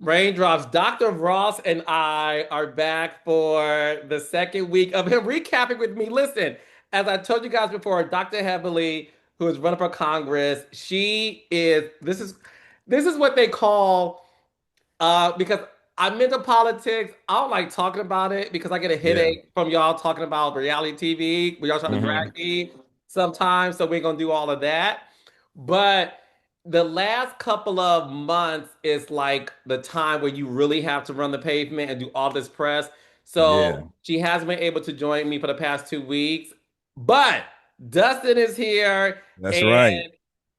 Raindrops. Dr. Ross and I are back for the second week of him recapping with me. Listen, as I told you guys before, Dr. Heavenly, who is running for Congress, this is what they call because I'm into politics. I don't like talking about it because I get a Yeah. headache from y'all talking about reality TV. We y'all trying to Hmm. drag me sometimes, so we're gonna do all of that. But the last couple of months is like the time where you really have to run the pavement and do all this press. Yeah. So she hasn't been able to join me for the past 2 weeks. But Dustin is here, That's and right.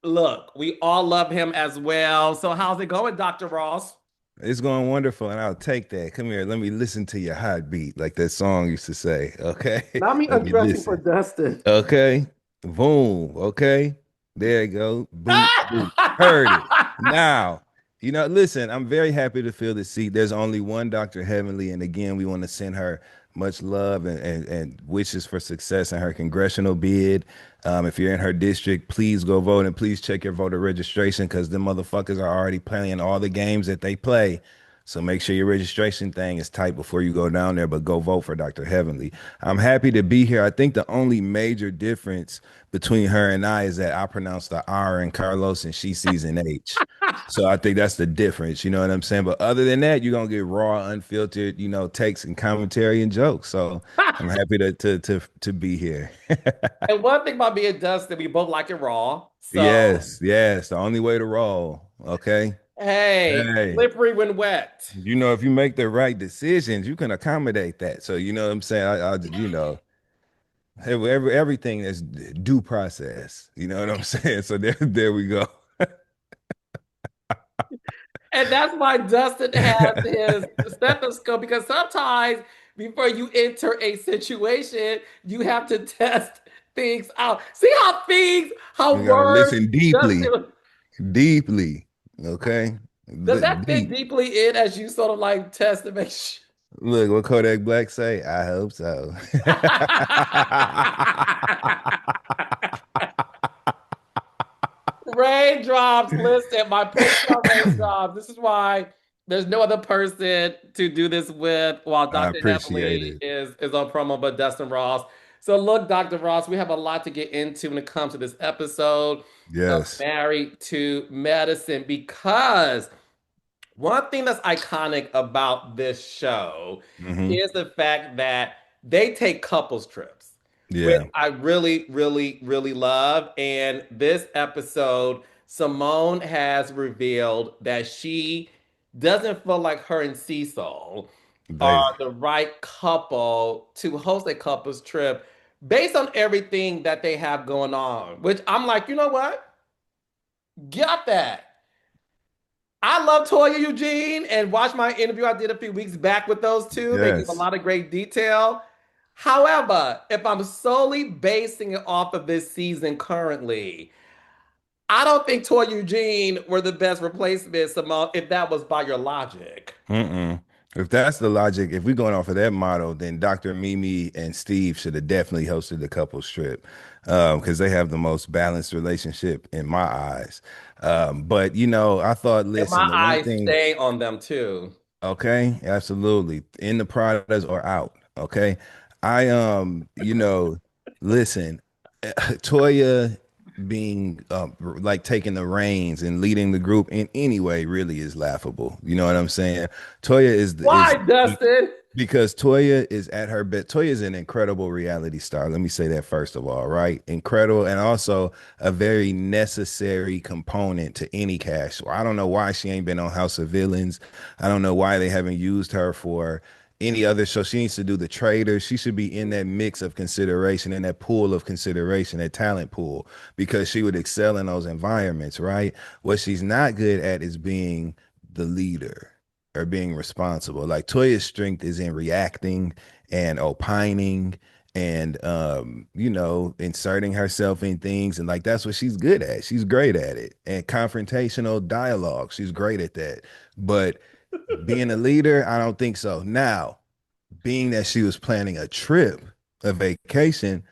look, we all love him as well. So how's it going, Dr. Ross? It's going wonderful, and I'll take that. Come here, let me listen to your heartbeat, like that song used to say. Okay, Not me let me undressing for listen. Dustin. Okay, boom. Okay, there you go. Boop, boop. Heard it. Now, listen, I'm very happy to fill the seat. There's only one Dr. Heavenly, and again, we want to send her much love and wishes for success in her congressional bid. If you're in her district, please go vote and please check your voter registration because the motherfuckers are already playing all the games that they play. So make sure your registration thing is tight before you go down there, but go vote for Dr. Heavenly. I'm happy to be here. I think the only major difference between her and I is that I pronounce the R in Carlos and she sees an H. So I think that's the difference, you know what I'm saying? But other than that, you're gonna get raw, unfiltered, takes and commentary and jokes. So I'm happy to be here. And one thing about me and Dustin, we both like it raw. So, Yes, yes, the only way to roll. Okay. hey, Hey, slippery when wet. if you make the right decisions, you can accommodate that. So you know what I'm saying? Everything is due process. You know what I'm saying? So there we go. And that's why Dustin has his stethoscope because sometimes before you enter a situation, you have to test things out. See how You gotta words, listen deeply, Dustin, deeply. Okay. does that fit Deep. deeply in as you sort of like test to make sure? Look what Kodak Black say. I hope so. Raindrops, listen, my points are raindrops. This is why there's no other person to do this with while I Dr. appreciate Heavenly it. is on promo, but Dustin Ross. So look, Dr. Ross, we have a lot to get into when it comes to this episode of Yes. Married to Medicine because one thing that's iconic about this show Hmm. is the fact that they take couples trips, which Yeah. I really, really, really love. And this episode, Simone has revealed that she doesn't feel like her and Cecil are They the right couple to host a couples trip based on everything that they have going on, which I'm like, you know what? Got that. I love Toya Eugene and watch my interview I did a few weeks back with those two. They give a yes. lot of great detail. However, if I'm solely basing it off of this season currently, I don't think Toya Eugene were the best replacements, Simone, if that was by your logic. Mm-mm. If that's the logic, if we're going off of that model, then Dr. Mimi and Steve should have definitely hosted the couples trip because they have the most balanced relationship in my eyes. But I thought, And my listen, the one eyes thing, stay on them too. okay, absolutely, in the products or out, okay. I listen, Toya being like taking the reins and leading the group in any way really is laughable. You know what I'm saying? Toya is Why, Dustin? because Toya is at her best. Toya is an incredible reality star. Let me say that first of all, right? Incredible and also a very necessary component to any cast. So I don't know why she ain't been on House of Villains. I don't know why they haven't used her for any other show. She needs to do The Traitors. She should be in that mix of consideration, in that pool of consideration, that talent pool, because she would excel in those environments, right? What she's not good at is being the leader or being responsible. Like Toya's strength is in reacting and opining and inserting herself in things, and like that's what she's good at. She's great at it. And confrontational dialogue, she's great at that. But being a leader, I don't think so. Now, being that she was planning a trip, a vacation,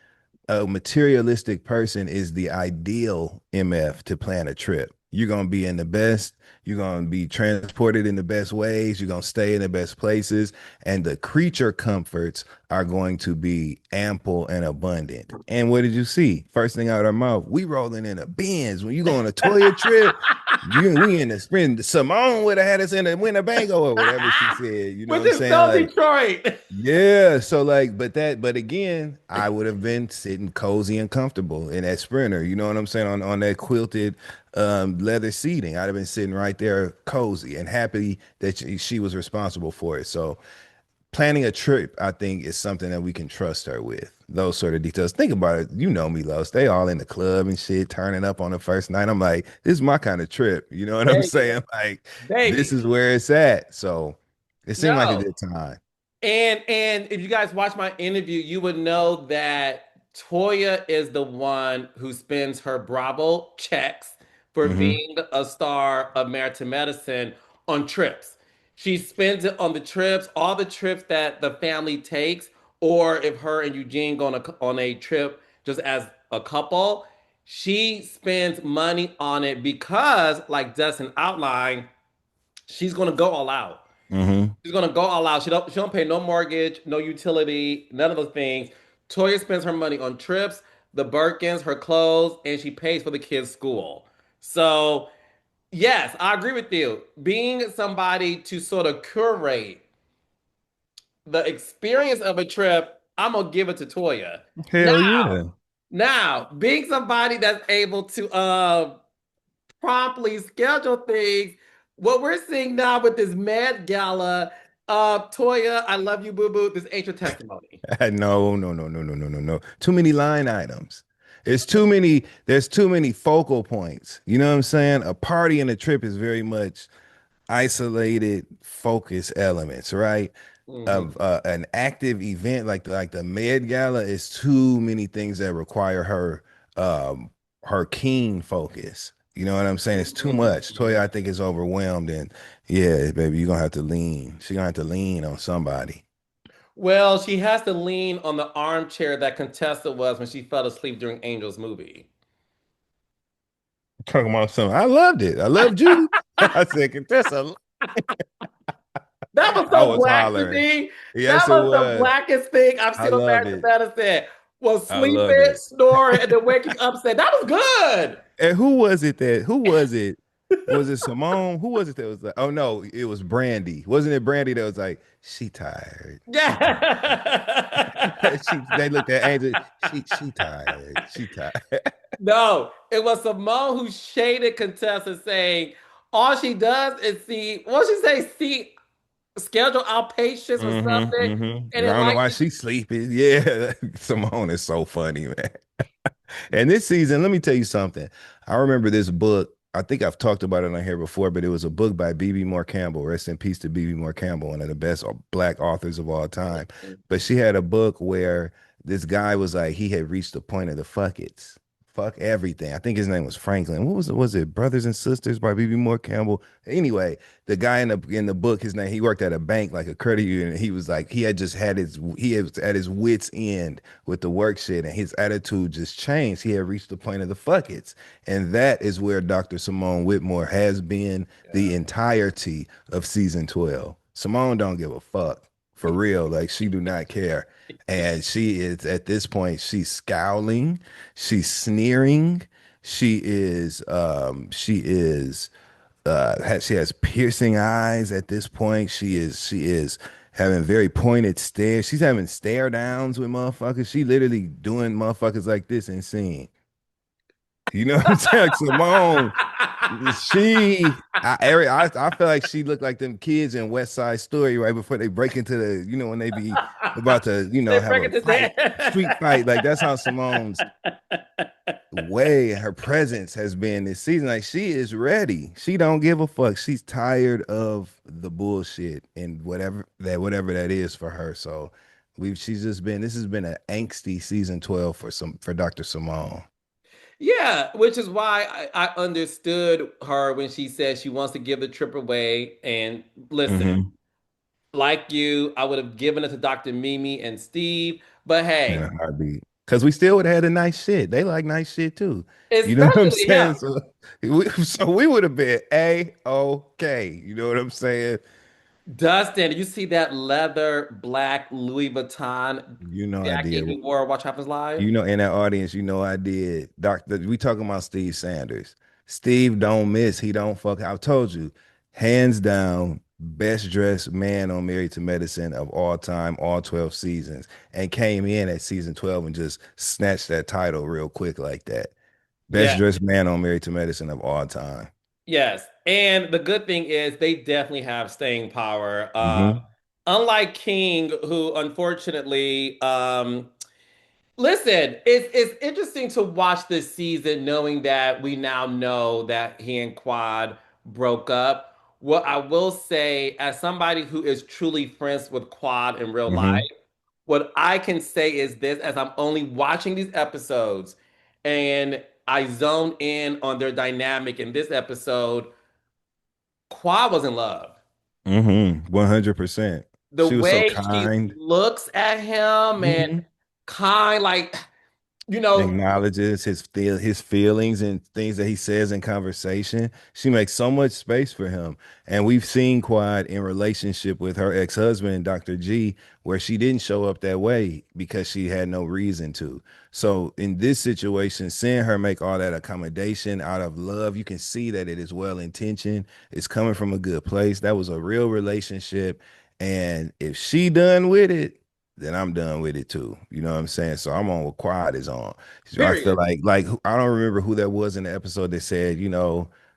a materialistic person is the ideal MF to plan a trip. You're gonna be in the best. You're gonna be transported in the best ways. You're gonna stay in the best places, and the creature comforts are going to be ample and abundant. And what did you see? First thing out of our mouth, we rolling in a Benz. When you go on a Toya trip, we in the sprint. Simone would have had us in a Winnebago or whatever she said. You know what Which I'm is saying? so Like, Detroit. yeah, so like, but again, I would have been sitting cozy and comfortable in that Sprinter. You know what I'm saying, on that quilted leather seating. I'd have been sitting right there, cozy and happy that she was responsible for it. So planning a trip, I think, is something that we can trust her with. Those sort of details. Think about it. You know me, Los. They all in the club and shit, turning up on the first night. I'm like, this is my kind of trip. You know what I'm Baby, saying? Like, this baby. is where it's at. So it seemed like a No. good time. And if you guys watch my interview, you would know that Toya is the one who spends her Bravo checks for Hmm. being a star of Merit to Medicine on trips. She spends it on the trips, all the trips that the family takes, or if her and Eugene go on a trip just as a couple, she spends money on it because, like Dustin outlined, she's going to go all out. Hmm. She's gonna go all out. She don't pay no mortgage, no utility, none of those things. Toya spends her money on trips, the Birkins, her clothes, and she pays for the kids' school. So yes, I agree with you. Being somebody to sort of curate the experience of a trip, I'm gonna give it to Toya. Hell Now, yeah. now, being somebody that's able to promptly schedule things. What we're seeing now with this Met Gala, Toya, I love you, boo boo. This ain't your testimony. No, no, no, no, no, no, no, no. Too many line items. There's too many focal points. You know what I'm saying? A party and a trip is very much isolated focus elements, right? Hmm. Of an active event like the Med Gala is too many things that require um her keen focus. You know what I'm saying? It's too much. Toya, I think, is overwhelmed, and yeah, baby, you're gonna have to lean. She's gonna have to lean on somebody. Well, she has to lean on the armchair that Contessa was when she fell asleep during Angel's movie. Talking about something. I loved it. I loved you. I said, Contessa. That was I so was black to hollering. me. That Yes, it was the was. blackest thing I've I seen on loved Married to it. Medicine. Was I loved sleeping, it. snoring, and then waking up saying, that was good. And who was it that who was it? Was it Simone? Who was it that was like, oh no, it was Brandy. Wasn't it Brandy that was like, she tired. She tired. Yeah. They looked at Angel. She tired. She tired. No, it was Simone who shaded Contessa saying all she does is see, what she say, see schedule outpatients or Mm-hmm. something. And Mm-hmm. I then don't know like why she's sleeping. Yeah. Simone is so funny, man. And this season, let me tell you something. I remember this book. I think I've talked about it on here before, but it was a book by B.B. Moore Campbell. Rest in peace to B.B. Moore Campbell, one of the best black authors of all time. But she had a book where this guy was like, he had reached the point of the fuck it's. Fuck everything. I think his name was Franklin. What was it? Was it Brothers and Sisters by B.B. Moore Campbell? Anyway, the guy in the book, his name, he worked at a bank like a credit union. And he was like, he was at his wits end with the work shit, and his attitude just changed. He had reached the point of the fuck it's. And that is where Dr. Simone Whitmore has been the entirety of season 12. Simone don't give a fuck. For real. Like, she do not care. And she is at this point, she's scowling, she's sneering, she has piercing eyes at this point. She is having very pointed stares. She's having stare downs with motherfuckers. She literally doing motherfuckers like this and seeing. You know what I'm saying? Like, Simone, I feel like she looked like them kids in West Side Story right before they break into when they be about to, they have break a it to fight, street fight. Like, that's how that. Simone's way and her presence has been this season. Like, she is ready. She don't give a fuck. She's tired of the bullshit and whatever that is for her. So she's just been this has been an angsty season 12 for Dr. Simone. Yeah, which is why I understood her when she said she wants to give the trip away. And listen, Hmm. like you, I would have given it to Dr. Mimi and Steve. But In hey, a heartbeat. Because we still would have had a nice shit. They like nice shit too. You know what I'm Especially him. saying? So we would have been A-OK. You know what I'm saying? Dustin, did you see that leather black Louis Vuitton You know I jacket did. he wore Watch Happens Live? You know, in that audience, you know I did. Doctor, we talking about Steve Sanders. Steve don't miss. He don't fuck. I've told you, hands down, best dressed man on Married to Medicine of all time, all 12 seasons, and came in at season 12 and just snatched that title real quick like that. Best Yeah, dressed man on Married to Medicine of all time. yes. And the good thing is they definitely have staying power. Hmm. Unlike King, who unfortunately, listen, it's interesting to watch this season knowing that we now know that he and Quad broke up. What I will say, as somebody who is truly friends with Quad in real life, Hmm. what I can say is this, as I'm only watching these episodes and I zone in on their dynamic in this episode, Qua was in love. 100%. The She was so way she kind. looks at him and Hmm. kind, like, you know, Acknowledges his feelings and things that he says in conversation. She makes so much space for him. And we've seen Quad in relationship with her ex-husband, Dr. G, where she didn't show up that way because she had no reason to. So in this situation, seeing her make all that accommodation out of love, you can see that it is well intentioned. It's coming from a good place. That was a real relationship. And if she done with it, then I'm done with it too. You know what I'm saying? So I'm on what Quad is on. So I feel period. like I don't remember who that was in the episode that said,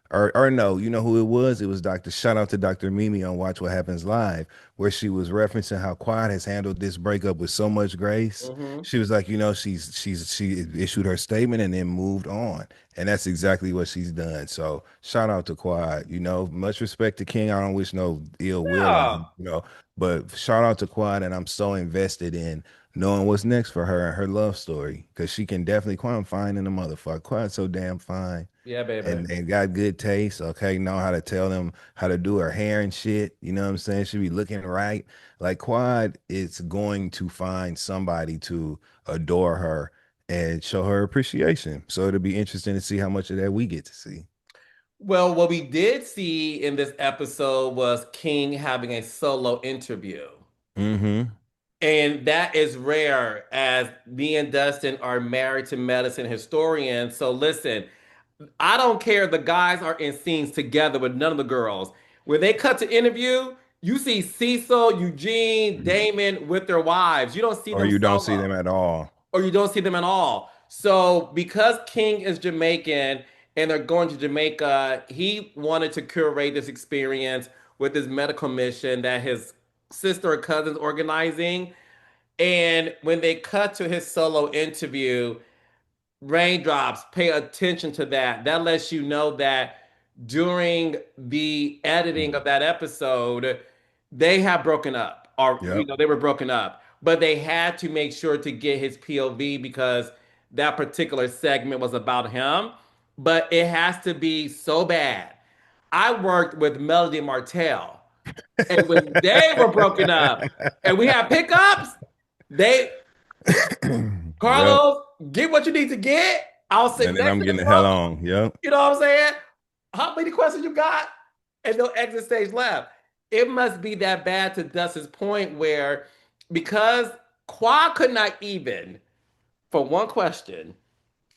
or no, you know who it was? It was Dr. Shout out to Dr. Mimi on Watch What Happens Live, where she was referencing how Quad has handled this breakup with so much grace. Hmm. She was like, she issued her statement and then moved on. And that's exactly what she's done. So shout out to Quad. Much respect to King. I don't wish no ill will on Yeah. him. But shout out to Quad, and I'm so invested in knowing what's next for her and her love story because she can definitely Quad fine in the motherfucker. Quad's so damn fine Yeah, baby. and got good taste. Okay, know how to tell them how to do her hair and shit. You know what I'm saying? She be looking right. Like Quad is going to find somebody to adore her and show her appreciation. So it'll be interesting to see how much of that we get to see. Well, what we did see in this episode was King having a solo interview. Mm-hmm. And that is rare as me and Dustin are married to medicine historians. So listen, I don't care. The guys are in scenes together with none of the girls. When they cut to interview, you see Cecil, Eugene, Damon with their wives. You don't see Or them you don't see solo, them at all. or you don't see them at all. So because King is Jamaican and they're going to Jamaica, he wanted to curate this experience with his medical mission that his sister or cousin's organizing. And when they cut to his solo interview, raindrops, pay attention to that. That lets you know that during the editing of that episode, they have broken up, or Yep. they were broken up, but they had to make sure to get his POV because that particular segment was about him. But it has to be so bad. I worked with Melody Martell, and when they were broken up, and we had pickups, they Yep. Carlos, get what you need to get. I'll sit And then next I'm to getting the the hell front. on. Yep. You know what I'm saying? How many questions you got? And no exit stage left. It must be that bad to Dustin's point where because Qua could not even, for one question,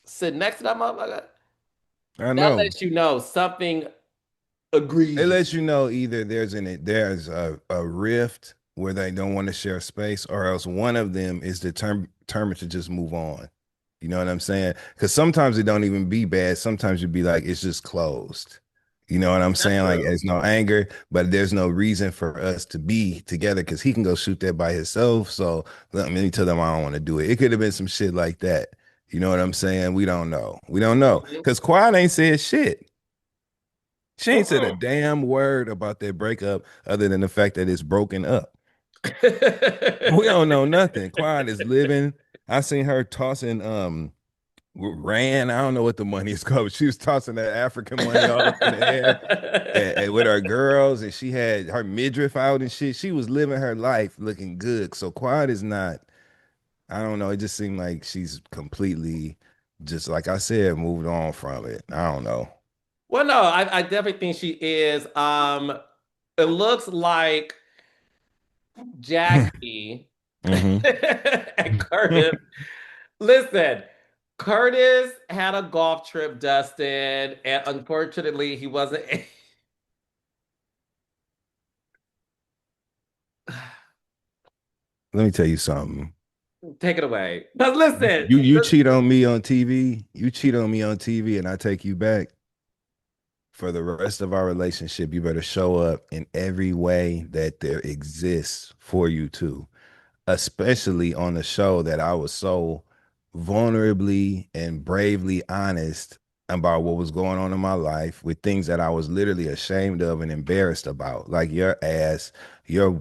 sit next to that motherfucker, I that know. lets you know something It egregious. lets you know either there's a rift where they don't want to share space, or else one of them is determined to just move on. You know what I'm saying? Because sometimes it don't even be bad. Sometimes you'd be like, it's just closed. You know what I'm That's saying? Like true. there's no anger, but there's no reason for us to be together because he can go shoot that by himself. So let me tell them I don't want to do it. It could have been some shit like that. You know what I'm saying? We don't know. We don't know. Mhm. Because Quad ain't said shit. She ain't said a Mm-mm. damn word about that breakup other than the fact that it's broken up. We don't know nothing. Quad is living. I seen her tossing rand. I don't know what the money is called. But she was tossing that African money all up in the air and with her girls, and she had her midriff out and shit. She was living her life looking good. So Quad is not. I don't know. It just seemed like she's completely, just like I said, moved on from it. I don't know. Well, no, I definitely think she is. It looks like Jackie Hmm. and Curtis. Listen, Curtis had a golf trip, Dustin, and unfortunately, he wasn't. Let me tell you something. Take it away. But listen, You cheat on me on TV. You cheat on me on TV, and I take you back. For the rest of our relationship, you better show up in every way that there exists for you to, especially on the show that I was so vulnerably and bravely honest about what was going on in my life with things that I was literally ashamed of and embarrassed about, like your ass, your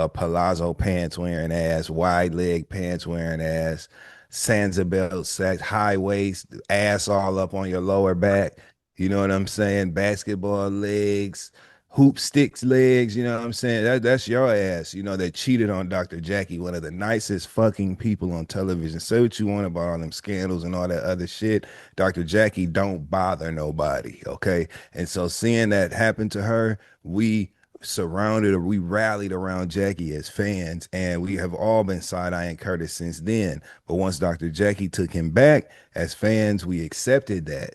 palazzo pants wearing ass, wide leg pants wearing ass, Sansa sack, high waist, ass all up on your lower back. You know what I'm saying? Basketball legs, hoop sticks legs, you know what I'm saying? That's your ass, that cheated on Dr. Jackie, one of the nicest fucking people on television. Say what you want about all them scandals and all that other shit. Dr. Jackie don't bother nobody, okay? And so seeing that happen to her, we rallied around Jackie as fans, and we have all been side-eyeing Curtis since then. But once Dr. Jackie took him back, as fans, we accepted that.